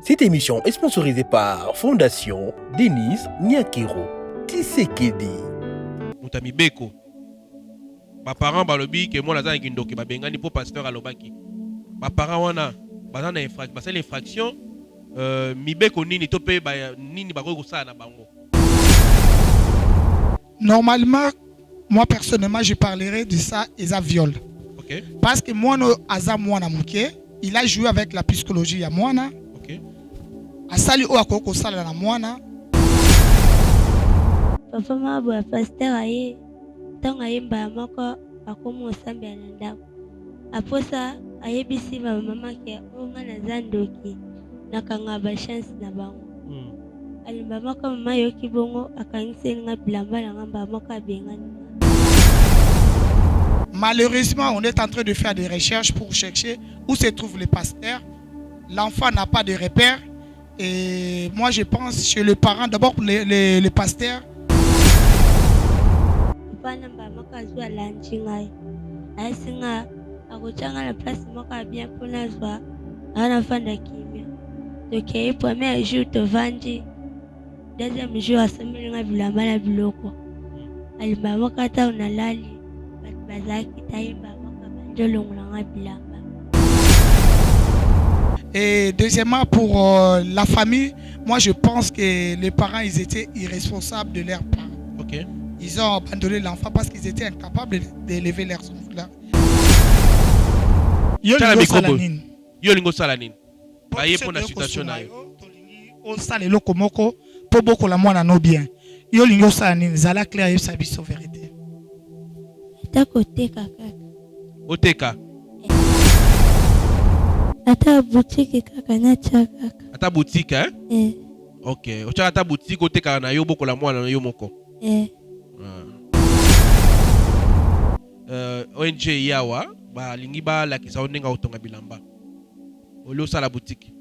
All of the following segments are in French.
Cette émission est sponsorisée par Fondation Denise Nyakero Tshisekedi. Mutami Beko. Mes parents balobi que moi nazana kindoki babengani pour pasteur alobaki. Mes parents wana bazana infraction mibeko nini tope ba nini bako kosala na bango. Normalement, moi personnellement, je parlerai de ça et ça viol. OK. Parce que moi no aza mwana muke, il a joué avec la psychologie ya mwana. OK. Asali o akoko sala na mwana. Papa mabu a pasteur aye tanga yemba moko akomo sambe na ndako. Aposa ayebisi ba mama ke onga na zandoki nakanga ba chance na bango. Alimba moko mama yoki bongo akangisi nga bilamba na ngamba moko abengani. Malheureusement, on est en train de faire des recherches pour chercher où se trouve le pasteur. L'enfant n'a pas de repère. Et moi, je pense chez les parents, d'abord les pasteurs. Papa namba moko azwa lanchingai. Asinga akochanga la place moko bien pour nazwa. Ana fanda kimia. Donc le premier jour de vandi. Deuxième jour asomeli nga bilamba na biloko. Alimba moko ata unalali. Et deuxièmement, pour la famille, moi je pense que les parents ils étaient irresponsables de leurs parents. OK. Ils ont abandonné l'enfant parce qu'ils étaient incapables d'élever leurs enfants. Yo lingo salanine. Baye pour la situation na yo. On sale loko moko po boko la mwana no bien. Yo lingo salanine zala clair yo sabiso vérité. Takoteka kaka. Oteka. Ata boutique kaka na chaka. Ata boutique hein? OK. Ocha ata boutique oteka na yo boko la mwana na yo moko. ONG yawa ba lingi ba la kisa onenga otonga bilamba. Olo sala boutique.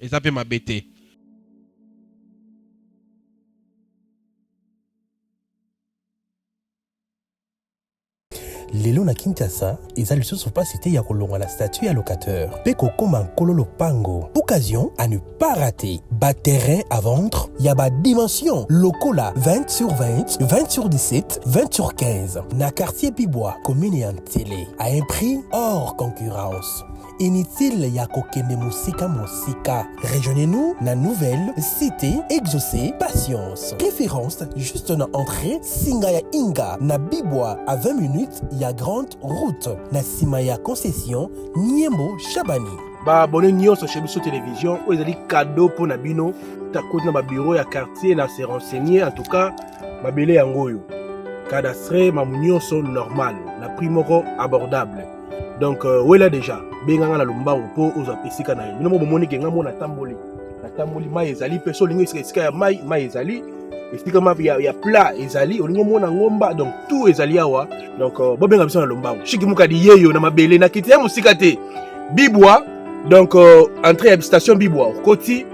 Eza pe mabete. Lelo na Kinshasa, eza lisusu pas cité ya kolonga la statue ya locateur. Peko koma kololo pango. Occasion à ne pas rater. Bas terrain à vendre, ya ba dimension. Lokola 20 sur 20, 20 sur 17, 20 sur 15. Na quartier Pibois, commune et télé. À un prix hors concurrence. Inutile ya kokende musika. Rejoignez-nous na nouvelle cité exaucée patience. Préférence juste na entrée Singa ya Inga na Bibwa à 20 minutes ya grande route na sima ya concession Niembo Chabani. Ba abonné nyonso chez Biso Télévision, o ezali cadeau pour na bino ta côté na ba bureau ya quartier na se renseigner en tout cas ba belé yango yo. Cadastre ma nyonso normal, na prix moko abordable. Donc là déjà benganga na lombango po ozo pesika na yo. Bino mo bomoni ke ngamo na tamboli. Na tamboli mai ezali peso lingo esika ya mai ezali. Estika ma ya plat ezali olingo mona ngomba donc tout ezali awa. Donc bobenga biso na lombango. Shiki mukadi yeyo na mabele na kiti ya musika te. Bibwa donc entrée à station Bibwa Koti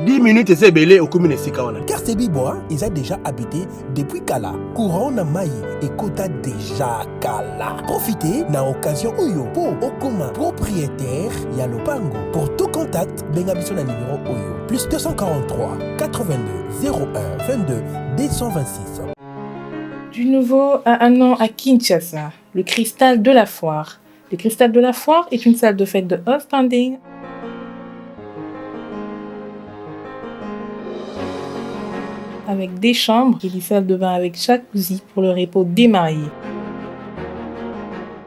10 minutes et belé au commune Sikawana. Quartier Bibois, ils ont déjà habité depuis Kala. Courant na Maï et Kota déjà Kala. Profitez na occasion Oyo pour Okoma propriétaire Yalopango. Pour tout contact, bengabiso na numéro Oyo. Plus 243 82 01 22 226. Du nouveau à un an à Kinshasa, le Cristal de la Foire. Le Cristal de la Foire est une salle de fête de haut standing avec des chambres et des salles de bain avec jacuzzi pour le repos des mariés.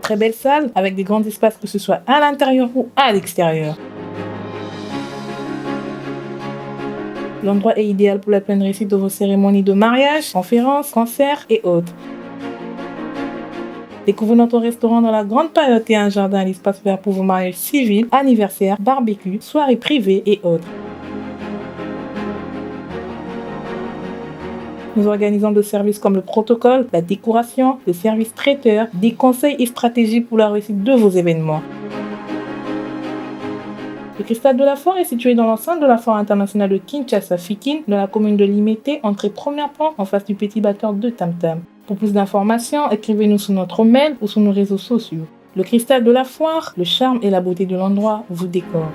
Très belle salle avec des grands espaces que ce soit à l'intérieur ou à l'extérieur. L'endroit est idéal pour la pleine réussite de vos cérémonies de mariage, conférences, concerts et autres. Découvrez notre restaurant dans la grande période et un jardin à l'espace vert pour vos mariages civils, anniversaires, barbecues, soirées privées et autres. Nous organisons des services comme le protocole, la décoration, le service traiteur, des conseils et stratégies pour la réussite de vos événements. Le Cristal de la Foire est situé dans l'enceinte de la Foire internationale de Kinshasa-Fikin, dans la commune de Limete, entrée premier plan en face du petit batteur de Tam Tam. Pour plus d'informations, écrivez-nous sur notre mail ou sur nos réseaux sociaux. Le cristal de la foire, le charme et la beauté de l'endroit vous décorent.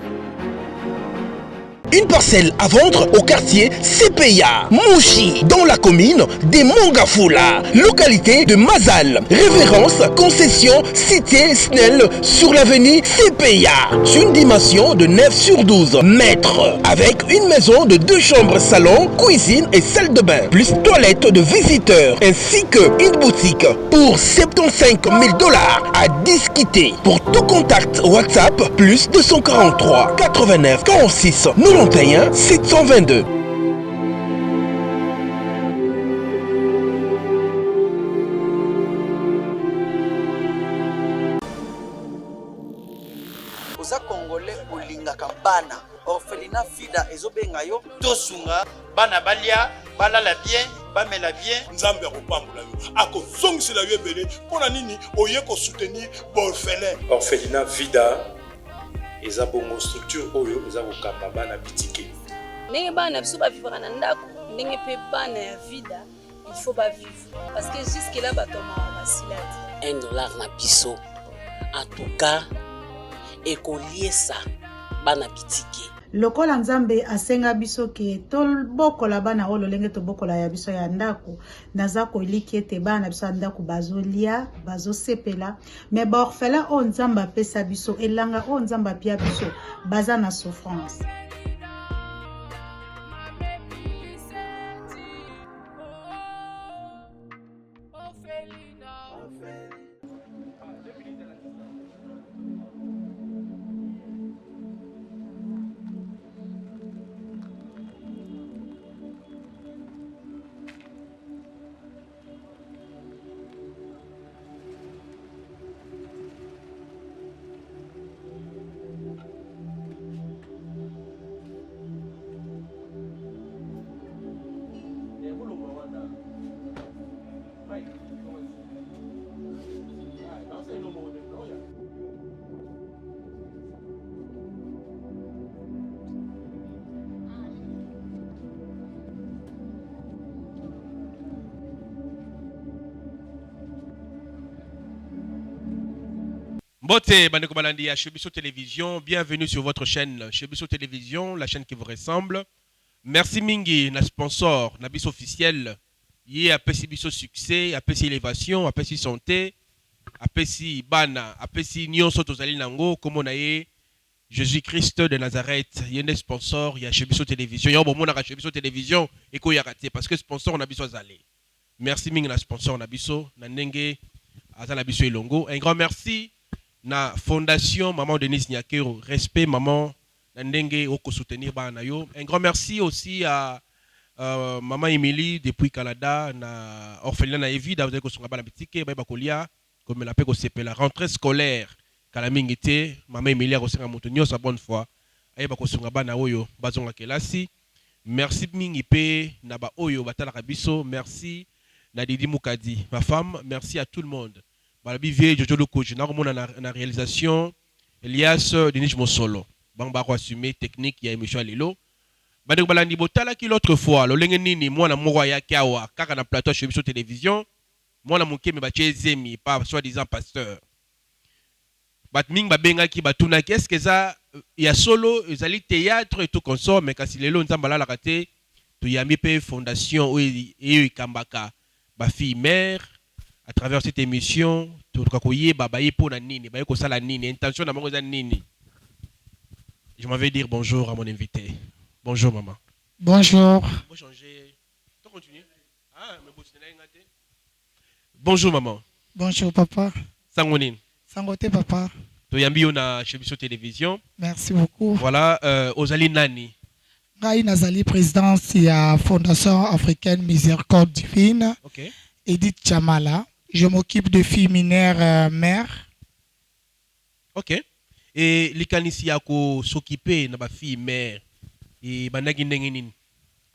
Une parcelle à vendre au quartier CPA, Mouchi, dans la commune des Mongafula, localité de Mazal. Référence, concession, cité Snell sur l'avenue CPA. Une dimension de 9 sur 12 mètres. Avec une maison de 2 chambres, salon, cuisine et salle de bain. Plus toilette de visiteurs. Ainsi qu'une boutique pour 75 000 $ à discuter. Pour tout contact WhatsApp, plus 243 89 46 91 722. Oza Congolais olingaka bana orphelinat fida ezobenga yo tosunga bana balia balala bien bamela bien nzambe akopambola yo akozongisela yo ebele mpona nini oye kosoutenir baorphelin. Orphelinat vida eza bongo structure oyo eza kokamba bana bitike ndenge bana biso bavivaka na ndako ndenge mpe bana ya vida il faut bavivre parce que jusque là batomaka basila te $1 na biso en tout cas ekoliesa bana bitike lokola nzambe asenga biso ke tobokola bana oyo lolenge tobokola ya biso ya ndako naza koliki ete bana biso ya ndako bazolia bazosepela me baorphelin oyo nzambe apesa biso elanga oyo nzambe apia biso baza na souffrance. Bote, Bandeko Balandi à Chebiso Télévision, bienvenue sur votre chaîne Chebiso Télévision, la chaîne qui vous ressemble. Merci Mingi, na sponsor, na bis officiel, yé apesi biso succès, apesi élévation, apesi santé, apesi bana, apesi nyonso tozali nango, comme on a yé Jésus-Christ de Nazareth, yé ne sponsor, y'a Chebiso Télévision, y'a bon mon a Chebiso Télévision, et ko y'a raté, parce que sponsor on a biso zalé. Merci Mingi, na sponsor on a biso, na nenge, azan biso elongo. Un grand merci. Na fondation Maman Denise Nyakero, respect maman Nandenge oko soutenir bana yo. Un grand merci aussi à Maman Emily depuis Canada na orphelinat na Evida vous avez ko songa bana bitike ba kolia comme la pe ko sepela rentrée scolaire kala mingité Maman Emily a kosenga moto nyosa bonne foi ayeba ko songa bana oyo bazonga kelasi. Merci mingi pe na ba oyo batala biso, merci na Didi Mukadi ma femme, merci à tout le monde. Balabi Jojo Lokoji, na réalisation Elias Denis Mosolo. Bamba ko assumer technique ya émission lelo. Bandeko Balandi botala ki l'autre fois, lo lenge nini moi na mwa ya kawa kaka na plateau chez Chebiso Télévision. Moi na muke me ba chezemi pas soi-disant pasteur. Bat ming ba benga ki batuna qu'est-ce que ça ya solo ezali théâtre et tout consort mais kasi lelo nzamba la raté to yami pe fondation e ikambaka ba fille mère. À travers cette émission, tout le monde babaye pour la nini, baye ko sala nini, intention na mango za nini. Je m'en vais dire bonjour à mon invité. Bonjour maman. Bonjour. Bonjour maman. Bonjour papa. Sangonin. Sangote papa. To yambi na Chebiso Télévision. Merci beaucoup. Voilà, Ozali Nani. Ngai nazali présidence ya Fondation africaine Miséricorde divine. OK. Edith Chamala. Je m'occupe de filles mineures mères. OK. Et likanisi yako s'occuper na ba fille mère et banagi ndenge nini?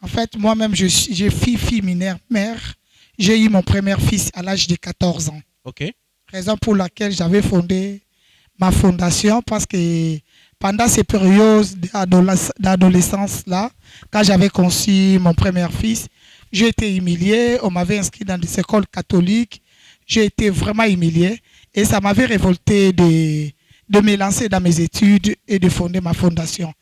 En fait, moi-même j'ai fille mineure mère. J'ai eu mon premier fils à l'âge de 14 ans. OK. Raison pour laquelle j'avais fondé ma fondation parce que pendant ces périodes d'adolescence là, quand j'avais conçu mon premier fils, j'ai été humilié, on m'avait inscrit dans des écoles catholiques, j'ai été vraiment humilié. Et ça m'avait révolté de me lancer dans mes études et de fonder ma fondation.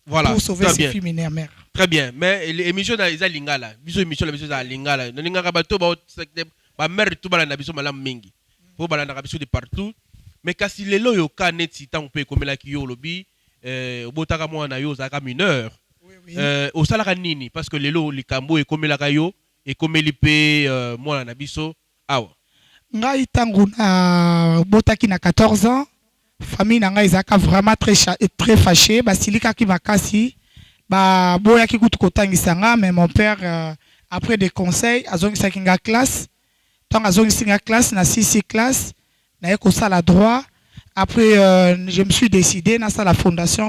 Voilà. Pour sauver ces filles mineures mères. Très bien. Mais l'émission est lingala. Biso émission la biso lingala. Lingala bato ba mère tout bala na biso malam mingi. Pour bala na biso de partout. Mais kasi lelo yo ka neti tant peut comme la ki yo lobi obotaka mwana yo zaka mineur. Au salaka nini parce que lelo likambo e comme la kayo et comme lipe mwana na biso awa. Ngai tangu na botaki na 14 ans. Famille nanga izaka vraiment très fâché basilika ki makasi ba boya ki kutu kotangisa nga mais mon père après des conseils azongisa kinga classe tant azongisa kinga classe na 6 classe na eko sala droit après je me suis décidé na la fondation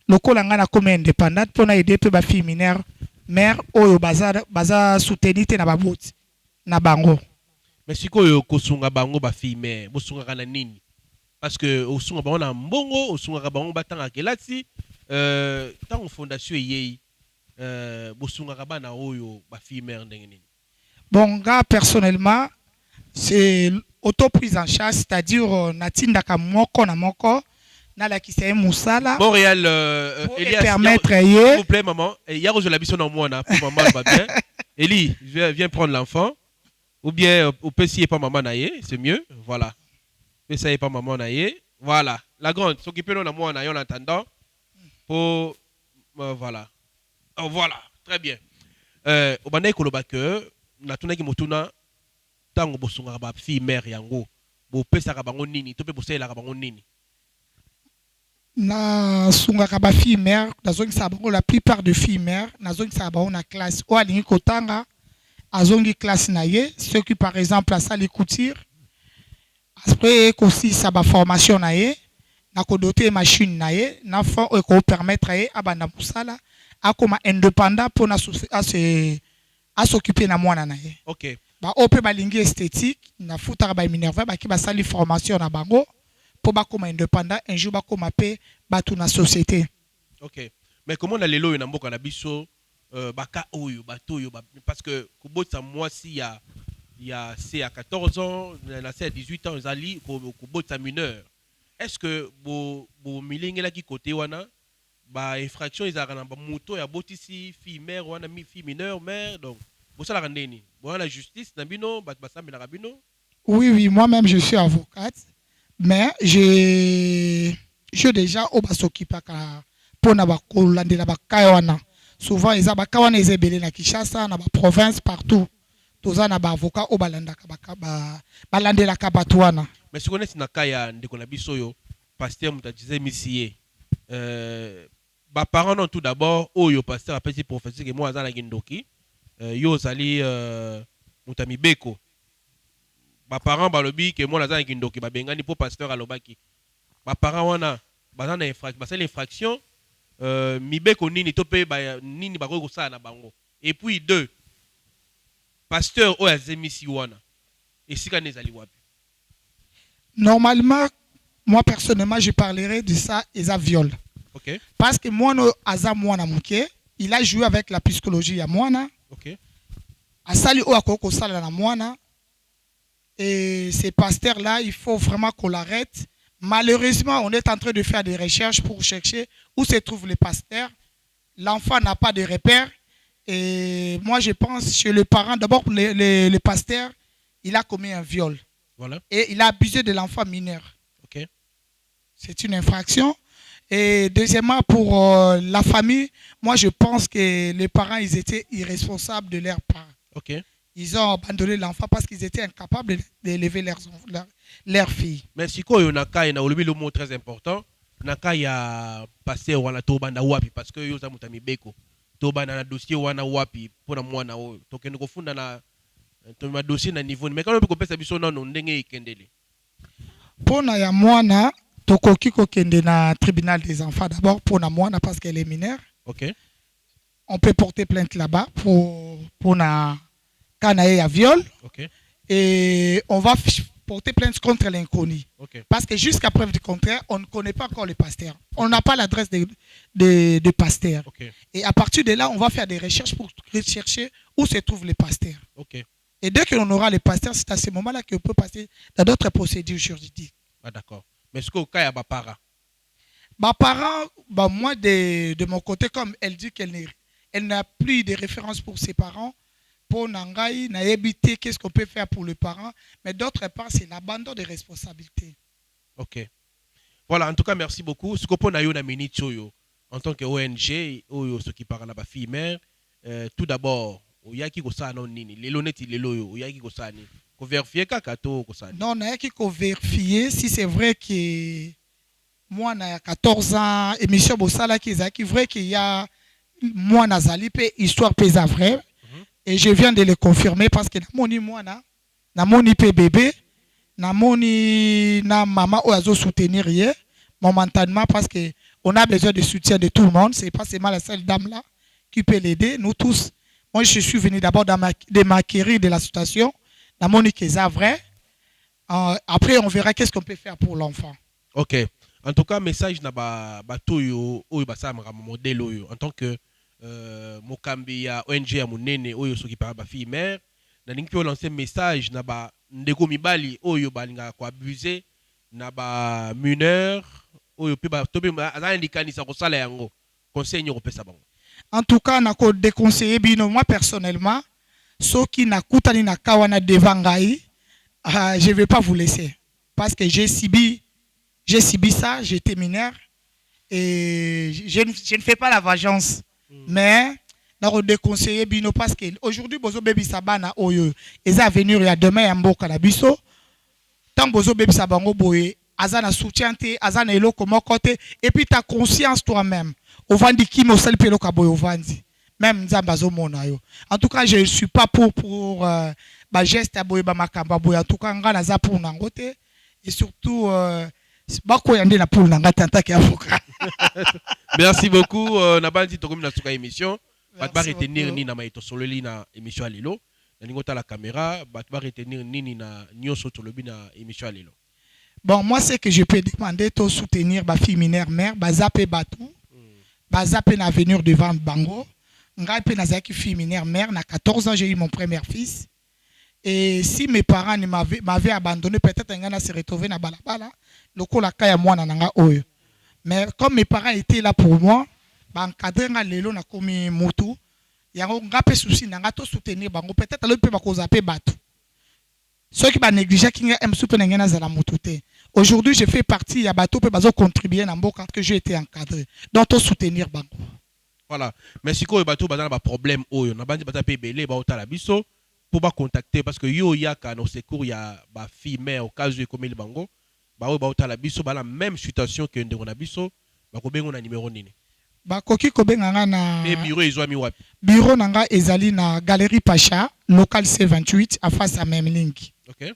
lokola nga na comme indépendante pour na aider pe ba fille mineure mère oyo baza soutenir te na baboti na bango. Mais sikoyo kosunga bango ba fille mère bosunga kana nini? Parce que au son on a mbongo au son on batanga kelati tant fondation yei bosunga kabana oyo ba fille mère ndenge nini. Bon gars personnellement c'est auto prise en charge, c'est-à-dire natinda ka moko na moko na la ki c'est musala Montréal Elias permettre s'il vous plaît maman il y a rejoint la mission dans moi na pour maman va bien. Eli viens prendre l'enfant ou bien au PC pas maman naie c'est mieux voilà. Ça n'est pas maman naie. Voilà. La grande s'occuper de moi en attendant. Pour voilà. Oh, voilà. Très bien. Au bandai kolobake na tuna ki motuna tango bosunga ba fille mère yango. Bo pesa ka bango nini, to pe bosela ka bango nini. Na sunga ka ba fille mère, na zongi sa bango la plupart de filles mères, na zongi sa bango na classe o alingi kotanga azongi classe na ye, ceux qui par exemple a sali couture. Après aussi ça ba formation na ye na ko doter machine na ye na fa ko permettre ye abanda musala akoma indépendant pour na à s'occuper na mwana na ye. OK. Ba ope balingi esthétique na futa ba minerva ba ki ba sali formation na bango pour ba koma indépendant un jour ba koma pe batu na société. OK. Mais comment na lelo na mboka na biso baka oyo batoyo parce que kobotsa moi si il y a 14 ans, il y a 18 ans, ils ont été mineurs. Est-ce que vous milingela qui côté wana ba infraction ils ont ba moto ya botisi fille mère wana mi fille mineure mère donc vous ça la rendeni. Bon la justice na bino ba sambi na bino. Oui moi-même je suis avocate mais je déjà au ba s'occuper ka pona ba kolandela ba kawana. Souvent ils a ba kawana ezebele na Kinshasa na ba province partout. Tozana ba avocat au balanda balandela ka batwana. Mais si on est na kaya ndeko na biso yo pasteur mutajize misiye ba parents non tout d'abord oyo pasteur a petit professeur que moi azana gindoki yo zali mutami beko ba parents balobi que moi azana gindoki ba bengani po pasteur alobaki ba parents wana bazana infraction mibeko nini to pe ba nini ba ko sala na bango et puis deux pasteur o azemisi wana esika nezali wapi. Normalement moi personnellement je parlerai de ça et ça viol. OK. Parce que moi no aza mwana muke, il a joué avec la psychologie ya mwana. OK. Asali o akoko sala na mwana et ces pasteurs là il faut vraiment qu'on l'arrête. Malheureusement on est en train de faire des recherches pour chercher où se trouvent les pasteurs. L'enfant n'a pas de repère. Et moi, je pense chez le parent, d'abord, le pasteur, il a commis un viol. Voilà. Et il a abusé de l'enfant mineur. OK. C'est une infraction. Et deuxièmement, pour la famille, moi, je pense que les parents, ils étaient irresponsables de leurs parents. OK. Ils ont abandonné l'enfant parce qu'ils étaient incapables d'élever leurs filles. Mais si quoi, on a le mot très important. Naka ya pasteur wana tobanda wapi parce que yo za mutami beko. Tobana na dossier wana wapi pona mwana oyo tokende kofunda na to ma dossier na niveau mais quand on peut pesa biso na ndenge ikendele pona ya mwana tokoki kokende na tribunal des enfants d'abord pona mwana parce qu'elle est mineure. OK. On peut porter plainte là-bas pour na kana ya viol. OK. Et on va porter plainte contre l'inconnu. Okay. Parce que jusqu'à preuve du contraire, on ne connaît pas encore le pasteur. On n'a pas l'adresse de pasteur. Okay. Et à partir de là, on va faire des recherches pour chercher où se trouvent les pasteurs. OK. Et dès qu'on aura les pasteurs, c'est à ce moment-là qu'on peut passer dans d'autres procédures juridiques. Ah, d'accord. Mais est-ce qu'au cas, il y a des parents? Bah, parents, bah, moi, de mon côté, comme elle dit elle n'a plus de référence pour ses parents, pour Nangaï, n'a évité qu'est-ce qu'on peut faire pour les parents, mais d'autre part, c'est l'abandon des responsabilités. Ok. Voilà, en tout cas, merci beaucoup. Ce qu'on a eu na minute en tant que ONG, ce qui parle à la fille mère, tout d'abord, il y a qui ça non nini, les lonetti les loyo, il y a qui ça ni, ko vérifier kakato ko ça. Non, il y a qui vérifier si c'est vrai que moi na 14 ans émission bosala qui est vrai qu'il y a moi nazali pe histoire pesa vrai et je viens de le confirmer parce que na moni moi na moni pe bébé na moni na maman oazo soutenir hier momentanément parce que on a besoin de soutien de tout le monde, c'est pas seulement la seule dame là qui peut l'aider, nous tous. Moi je suis venu d'abord de m'acquérir de la situation, na moni que ça vrai. Après on verra qu'est-ce qu'on peut faire pour l'enfant. OK. En tout cas, message na bato yo basa modèle oyo en tant que mokambi ya ONG ya munene oyo soki par ba fille mère na lingi pe lancer message na ba ndeko mibali oyo balinga ko abuser na ba mineur oyo pe ba tobe azana ndikanisa ko sala yango conseil nyo kopesa bango. En tout cas na ko déconseiller bino moi personnellement soki na kutani na kawana devant ngai je vais pas vous laisser parce que j'ai subi ça, j'étais mineur et je ne fais pas la vengeance. Mais je déconseille bino parce que aujourd'hui bozo baby sabana oyo eza venir ya demain ya mboka na biso. Tant bozo baby sabango boye azana soutien te azana eloko moko te et puis ta conscience toi-même. Ovandi ki mo sel pelo ka boye ovandi. Même nzamba zo mona yo. En tout cas, je ne suis pas pour ba geste ya boye ba makamba boye. En tout cas, ngana za pour nangote et surtout merci beaucoup. Nabandi tokomi na suka émission. Batba retenir ni na maito sololi na émission alilo. Na ningota la caméra, batba retenir ni na nyoso tolobi na émission alilo. Bon, moi c'est que je peux demander de soutenir ma fille mineure mère, bazape batou. Bazape na venir devant Bango. Ngai pe nazaki fille mineure mère, na 14 ans j'ai eu mon premier fils. Et si mes parents m'avaient abandonné, peut-être ngana se retrouver na balabala, lokola kaya mwana nanga oyo. Mais comme mes parents étaient là pour moi, ba encadrer nga lelo na komi mutu, yango ngape souci nanga to soutenir bango, peut-être le pe ba ko zaper batu. Ceux qui ba négliger ki nga emsu pe ngana zala mutu te. Aujourd'hui, je fais partie ya bato pe bazo contribuer na mboka que j'ai été encadré. Donc to soutenir bango. Voilà. Mais si ko bato bazana ba problème oyo, na bandi bata pe belé ba otala biso. Pour ba contacter parce que yo yaka no secours ya ba fille mère au cas où comme il bango ba ota la biso ba la même situation que ndeko na biso ba ko bengo na numéro nini ba koki ko benga na bureau ezwami wapi bureau nanga ezali na Galerie Pacha local C28 à face à même link. OK.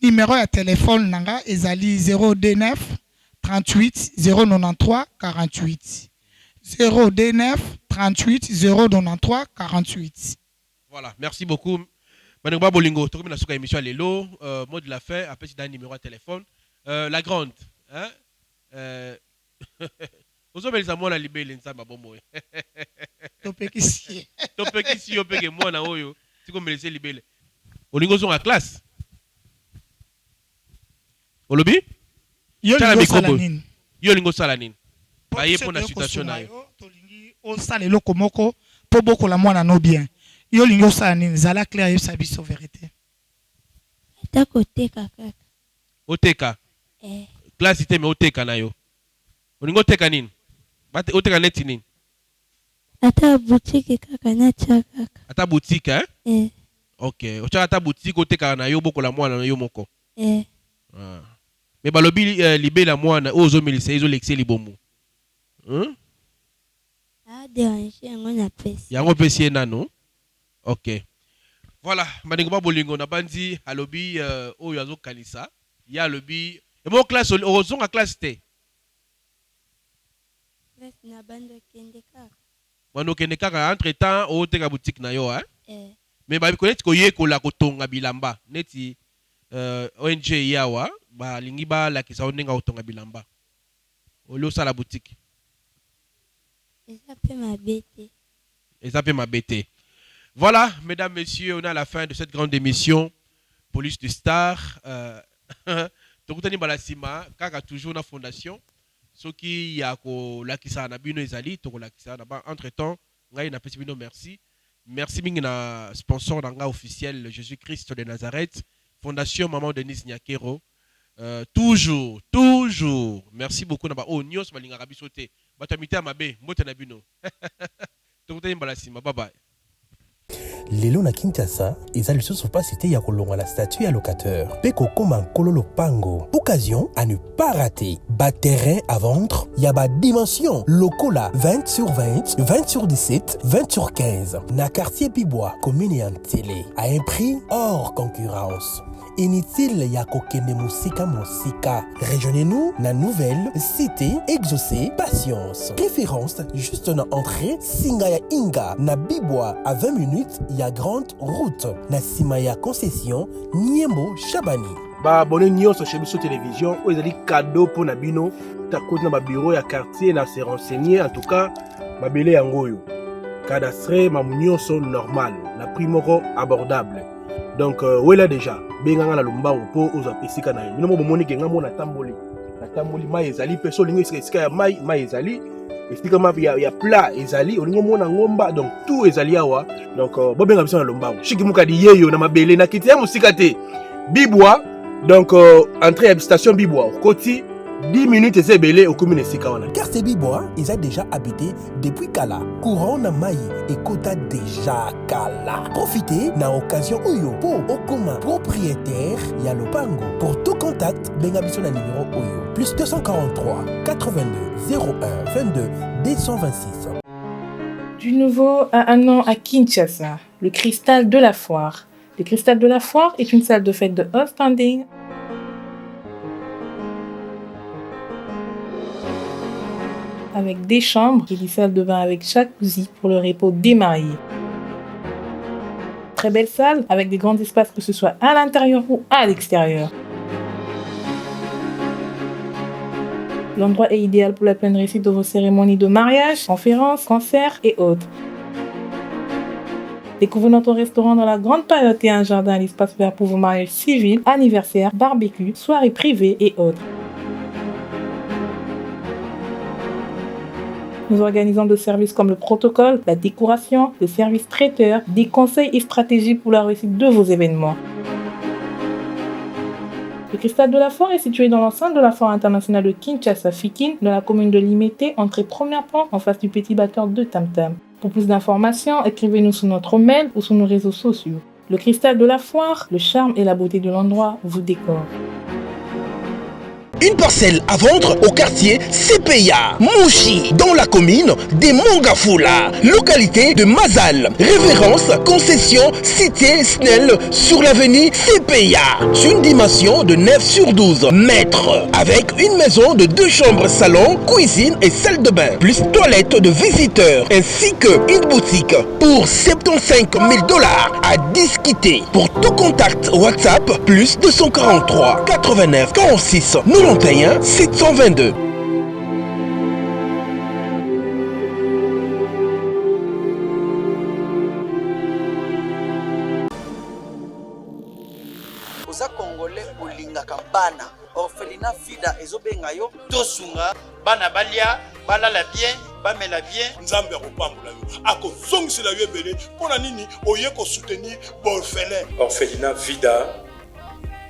Numéro ya téléphone nanga ezali 029 38 093 48 029 38 093 48. Voilà, merci beaucoup. Madame Bolingo, tu as la émission à l'élo, mot de la fin, après tu as un numéro de téléphone. La grande, hein? Vous avez les amours à la libérer, les amours à bon. Topekisi. Topekisi, yo peke moi na oyo. Tu comme les libérer. Bolingo sont en classe. Au lobby? Yo lingo salanin. Yo lingo salanin. Baye pour la situation na yo. Tolingi o sale loko moko po boko la mwana no bien. Yo lingo salanin zala clair yo sabiso vérité. Ta côté kaka. Oteka. Classe ite me oteka na yo. Olingo teka nini? Bate oteka neti nini? Ata boutique kaka na chaka. Ata boutique hein? OK. Ocha ata boutique oteka na yo boko la mwana na yo moko. Ah. Mais balobi libé la mwana ozo milise izo lexé libomu. Hein? Ah déranger ngona pesi. Yango pesi nano. OK. Voilà, maningo bolingo na bandi alobi oyo azo kanisa. Ya lobi et mon classe ozonga classe te. Classe na bando kende kaka. Bando kende kaka entre temps o teka boutique na yo hein. Mais ba connaître ko yekola ko tonga bilamba neti ONG yawa ba lingi ba la kisa onenga otonga bilamba. Olo sala boutique. Eza pe mabete. Eza pe mabete. Voilà, mesdames, messieurs, on est à la fin de cette grande émission Police de Star. Tokutani balasima kaka toujours na fondation. Soki ya ko lakisa na bino ezali to lakisa na ba entre-temps ngai na pesi bino merci. Merci mingi na sponsor na nga officiel Jésus-Christ de Nazareth, Fondation Maman Denise Nyakero. Toujours. Merci beaucoup na ba onyos balinga biso te. Batamita mabe mbote na bino. Tokutani balasima, bye bye. Lelo na Kinshasa, eza lisusu place ete ya kolongwa la statue ya locateur. Pe kokoma nkolo lopango. Occasion à ne pas rater. Bas terrain à vendre, ya ba dimension. Lokola 20 sur 20, 20 sur 17, 20 sur 15. Na quartier Bibois, commune et télé. À un prix hors concurrence. Inutile ya kokende musika. Rejoignez-nous na nouvelle cité exaucée patience. Référence juste na entrée Singaya Inga na Bibois à 20 minutes ya grande route na Simaya concession Niembo Chabani. Ba abonné nyonso chez biso télévision ou ezali cadeau pour na bino ta côté na ba bureau ya quartier na se renseigner en tout cas babele yangoyo. Cadastre mamunyoso normal na prix moko abordable. Donc wela déjà benganga na lombango po oza pesika na yo. Bino mo bomoni ke ngamo na tamboli mai ezali peso lingo esika ya mai ezali esika ma ya plat ezali olingo mona ngomba donc tout ezali awa donc bobenga biso na lombango shiki mukadi yeyo na mabele na kiti ya musika te Bibois donc entrée à station Bibois koti 10 minutes et c'est belé au commune Sikawana. Quartier Bibois, ils ont déjà habité depuis Kala. Courant na Maï et Kota déjà Kala. Profitez na occasion Oyo pour Okoma propriétaire Yalopango. Pour tout contact, bengabiso na numéro Oyo. Plus 243 82 01 22 226. Du nouveau à un an à Kinshasa, le Cristal de la Foire. Le Cristal de la Foire est une salle de fête de haut standing avec des chambres et des salles de bain avec jacuzzi pour le repos des mariés. Très belle salle avec des grands espaces que ce soit à l'intérieur ou à l'extérieur. L'endroit est idéal pour la pleine réussite de vos cérémonies de mariage, conférences, concerts et autres. Découvrez notre restaurant dans la grande période et un jardin à l'espace vert pour vos mariages civils, anniversaires, barbecues, soirées privées et autres. Nous organisons des services comme le protocole, la décoration, le service traiteur, des conseils et stratégies pour la réussite de vos événements. Le Cristal de la Foire est situé dans l'enceinte de la Foire internationale de Kinshasa-Fikin, dans la commune de Limete, entrée première porte en face du petit batteur de Tam Tam. Pour plus d'informations, écrivez-nous sur notre mail ou sur nos réseaux sociaux. Le Cristal de la Foire, le charme et la beauté de l'endroit vous décorent. Une parcelle à vendre au quartier CPA, Mouchi, dans la commune des Mongafula, localité de Mazal. Référence, concession, cité Snell sur l'avenue CPA. Une dimension de 9 sur 12 mètres. Avec une maison de 2 chambres, salon, cuisine et salle de bain. Plus toilette de visiteurs. Ainsi qu'une boutique pour 75 000 $ à discuter. Pour tout contact WhatsApp, plus 243 89 46 91 722. Oza Congolais olingaka bana orphelinat fida ezobenga yo tosunga bana balia balala bien bamela bien nzambe akopambola yo akozongisela yo ebele mpona nini oye kosoutenir baorphelin. Orphelinat vida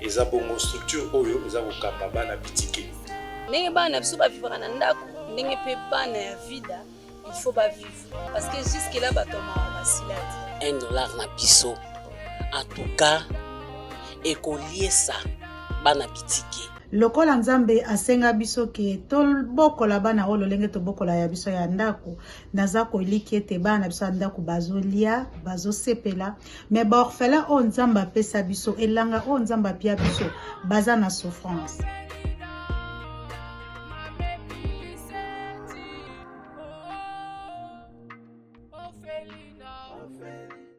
eza bongo structure oyo eza kokamba bana bitike ndenge bana biso bavivaka na ndako ndenge mpe bana ya vida il faut bavivre parce que jusque là batomaka basila te $1 na biso en tout cas ekoliesa bana bitike lokola nzambe asenga biso ke tobokola bana oyo lolenge tobokola ya biso ya ndako naza koliki ete bana biso ya ndako bazolia bazosepela me baorphelin oyo nzambe apesa biso elanga oyo nzambe apia biso baza na souffrance